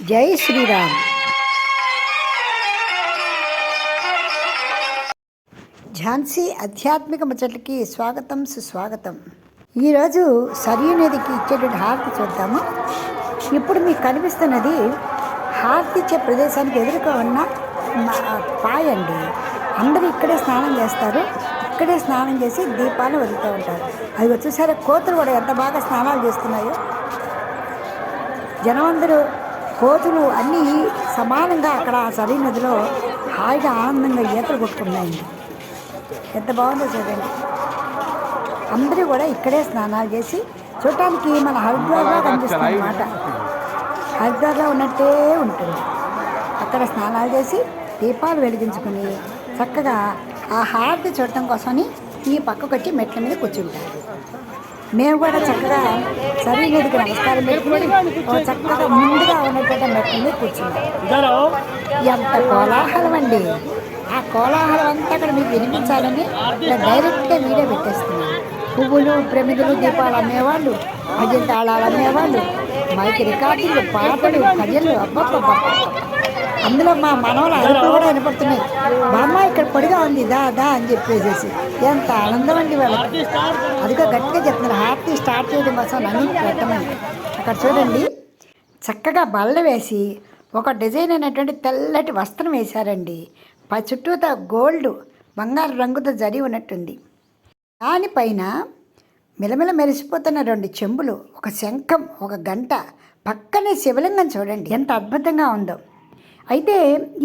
జై శ్రీరామ్. ఝాన్సీ ఆధ్యాత్మిక ముచ్చట్లకి స్వాగతం, సుస్వాగతం. ఈరోజు సరియు నదికి ఇచ్చేటువంటి హారతి చూద్దాము. ఇప్పుడు మీకు కనిపిస్తున్నది హారతి ఇచ్చే ప్రదేశానికి ఎదురుగా ఉన్న పాయ అండి. అందరూ ఇక్కడే స్నానం చేస్తారు. ఇక్కడే స్నానం చేసి దీపాలు వదులుతూ ఉంటారు. అది వచ్చేసరి కోతులు కూడా ఎంత బాగా స్నానాలు చేస్తున్నాయో. జనమందరూ కోతులు అన్నీ సమానంగా అక్కడ సరియు నదిలో హాయిగా ఆనందంగా ఈతలు కొట్టుకున్నాయండి. ఎంత బాగుందో చూడండి. అందరూ కూడా ఇక్కడే స్నానాలు చేసి చూడటానికి మన హరిద్వార్లో కనిపిస్తుంది అన్నమాట. హరిద్వార్లో ఉన్నట్టే ఉంటుంది. అక్కడ స్నానాలు చేసి దీపాలు వెలిగించుకుని చక్కగా ఆ హారతి చూడటం కోసమని ఈ పక్కకు వచ్చి మెట్ల మీద కూర్చుంటారు. మేము కూడా చక్కగా సరియు నదికి నమస్కారం పెట్టుకుని చక్కగా ముందుగా ఉన్నటువంటి మెట్ల మీద కూర్చున్నాం. ఎంత కోలాహలం అండి. ఆ కోలాహలం అంతా అక్కడ మీకు వినిపించాలని ఇలా డైరెక్ట్గా వీడియో పెట్టేస్తున్నాను. పువ్వులు, ప్రమిదలు, దీపాలు అమ్మేవాళ్ళు, భజన తాళాలు అమ్మేవాళ్ళు, మైకి రికార్డులు, పాటలు, భజనలు, అబ్బబ్బబ్బ. అందులో మా మనవలు అరుపులు కూడా వినపడుతున్నాయి. మా అమ్మ ఇక్కడ పొడిగా ఉంది దా దా అని చెప్పేసి ఎంత ఆనందం అండి వాళ్ళకి. అదిగా గట్టిగా చెప్తున్నారు హారతి స్టార్ట్ చేయడం కోసం నన్ను పెట్టమని. అక్కడ చూడండి చక్కగా బల్ల వేసి ఒక డిజైన్ అయినటువంటి తెల్లటి వస్త్రం వేశారండి. చుట్టూతో గోల్డ్ బంగారు రంగుతో జరి ఉన్నట్టుంది. దానిపైన మిలమిల మెరిసిపోతున్న 2 చెంబులు, ఒక శంఖం, ఒక గంట, పక్కనే శివలింగం చూడండి ఎంత అద్భుతంగా ఉందో. అయితే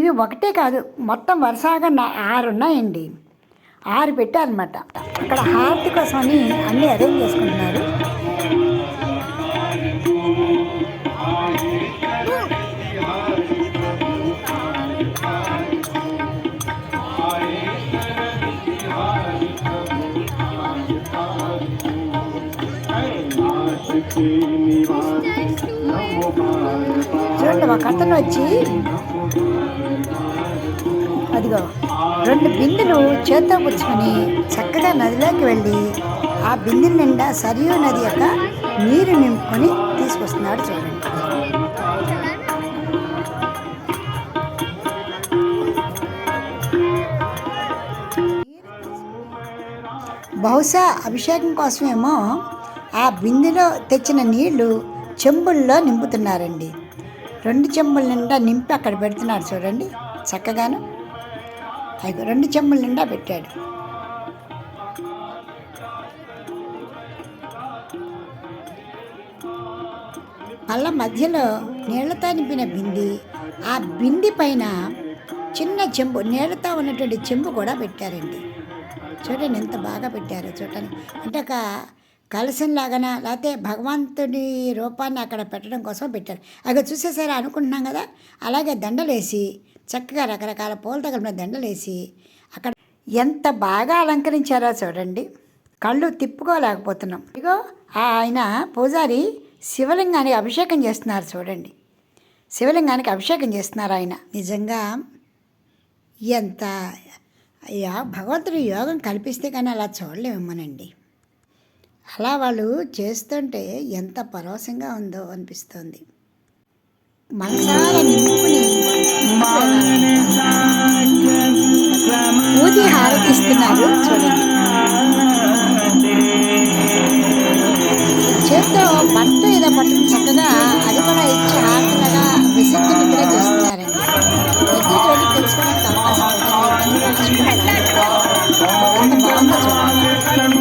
ఇవి ఒకటే కాదు, మొత్తం వరుసగా 6 ఉన్నాయండి. 6 పెట్టారనమాట. అక్కడ హారతి కోసమని అన్నీ అరేంజ్ చేసుకుంటున్నారు. చూడండి ఒక అతను వచ్చి అదిగో 2 బిందెలు చేత్తో పుచ్చుకొని చక్కగా నదిలోకి వెళ్ళి ఆ బిందె నిండా సరియు నది యొక్క నీరు నింపుకొని తీసుకొస్తున్నాడు చూడండి. బహుశా అభిషేకం కోసమేమో ఆ బిందెలో తెచ్చిన నీళ్లు చెంబుల్లో నింపుతున్నారండి. 2 చెంబుల నిండా నింపి అక్కడ పెడుతున్నాడు చూడండి చక్కగాను. 2 చెంబుల నిండా పెట్టాడు. మళ్ళా మధ్యలో నీళ్లతో నింపిన బింది, ఆ బింది పైన చిన్న చెంబు, నీళ్లతో ఉన్నటువంటి చెంబు కూడా పెట్టారండి. చూడండి ఎంత బాగా పెట్టారో చూడండి. అంటే ఒక కలశంలాగానా లేకపోతే భగవంతుడి రూపాన్ని అక్కడ పెట్టడం కోసం పెట్టారు. అక్కడ చూసేసరి అనుకుంటున్నాం కదా, అలాగే దండలేసి చక్కగా రకరకాల పూల తగిలిన దండలేసి అక్కడ ఎంత బాగా అలంకరించారో చూడండి. కళ్ళు తిప్పుకోలేకపోతున్నాం. ఇగో ఆయన పూజారి శివలింగానికి అభిషేకం చేస్తున్నారు చూడండి. శివలింగానికి అభిషేకం చేస్తున్నారు ఆయన. నిజంగా ఎంత భగవంతుడి యోగం కల్పిస్తే కానీ అలా చూడలేమోనండి. అలా వాళ్ళు చేస్తుంటే ఎంత పరవశంగా ఉందో అనిపిస్తుంది. మనసారా నింపుకుని ఊది హారతిస్తున్నారు చూడండి. చేత్తో బట్ట ఏదో పట్టుకుని చక్కగా అది కూడా ఇచ్చి హారతిలాగా విశక్తి ముద్ర చేస్తున్నారండి. దగ్గరికి వెళ్ళి తెలుసుకోవడానికి అవకాశం ఎంత బాగుందో చూడండి.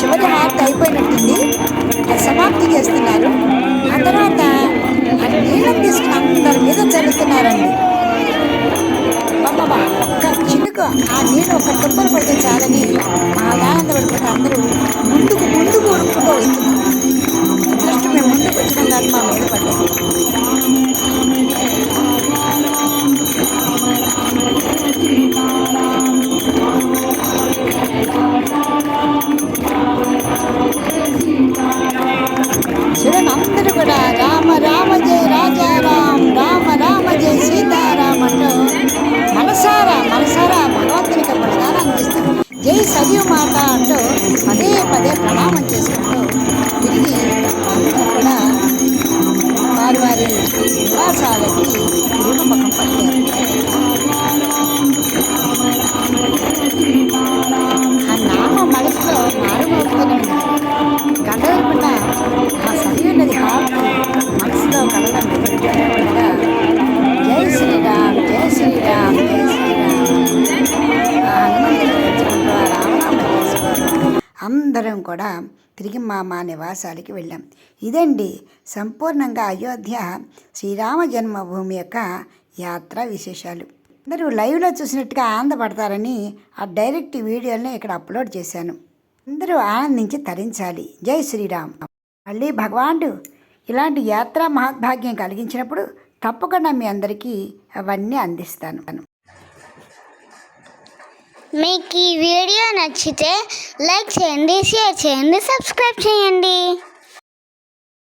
చివరి హారతి అయిపోయినట్టుంది, అది సమాప్తి చేస్తున్నారు. ఆ తర్వాత ఆ నీళ్ళని తీసుకుని అందరి మీద చల్లుతున్నారండి. బాబా ఒక్క చినుకు ఆ నీళ్ళు ఒక తుప్పలు పడితే చాలని ఆనందపడిపోతే అందరూ ముందుకు ముందుకు ఉరుక్కుంటూ వస్తున్నారు. అదృష్టం మేము ముందుకు వచ్చినాం కాదు, మా మీద పడ్డాయి. జై సరియు మాత అంటూ పదే పదే ప్రణామం చేసుకుంటూ తిరిగి అందరూ కూడా వారి వారి నివాసాలకి తిరుగుముఖం పట్టారు. ఆ నామం మనసులో మారుమోగుతూనే ఉంది. గంటలకుండా ఆ సరియు నది హారతి మనసులో కలగడం ఉండగా జై శ్రీరామ్ జై శ్రీరామ్ జై శ్రీరామ్ ఆ హనుమంతుడు తెచ్చుకుంటూ ఆ రామనామం చేసుకోవడం అందరం కూడా తిరిగి మా నివాసాలకి వెళ్ళాం. ఇదండి సంపూర్ణంగా అయోధ్య శ్రీరామ జన్మభూమి యొక్క యాత్ర విశేషాలు. అందరూ లైవ్లో చూసినట్టుగా ఆనందపడతారని ఆ డైరెక్ట్ వీడియోని ఇక్కడ అప్లోడ్ చేశాను. అందరూ ఆనందించి తరించాలి. జై శ్రీరామ్. మళ్ళీ భగవానుడు ఇలాంటి యాత్రా మహద్భాగ్యం కలిగించినప్పుడు తప్పకుండా మీ అందరికీ అవన్నీ అందిస్తాను. మీకు ఈ వీడియో నచ్చితే లైక్ చేయండి, షేర్ చేయండి, సబ్స్క్రైబ్ చేయండి.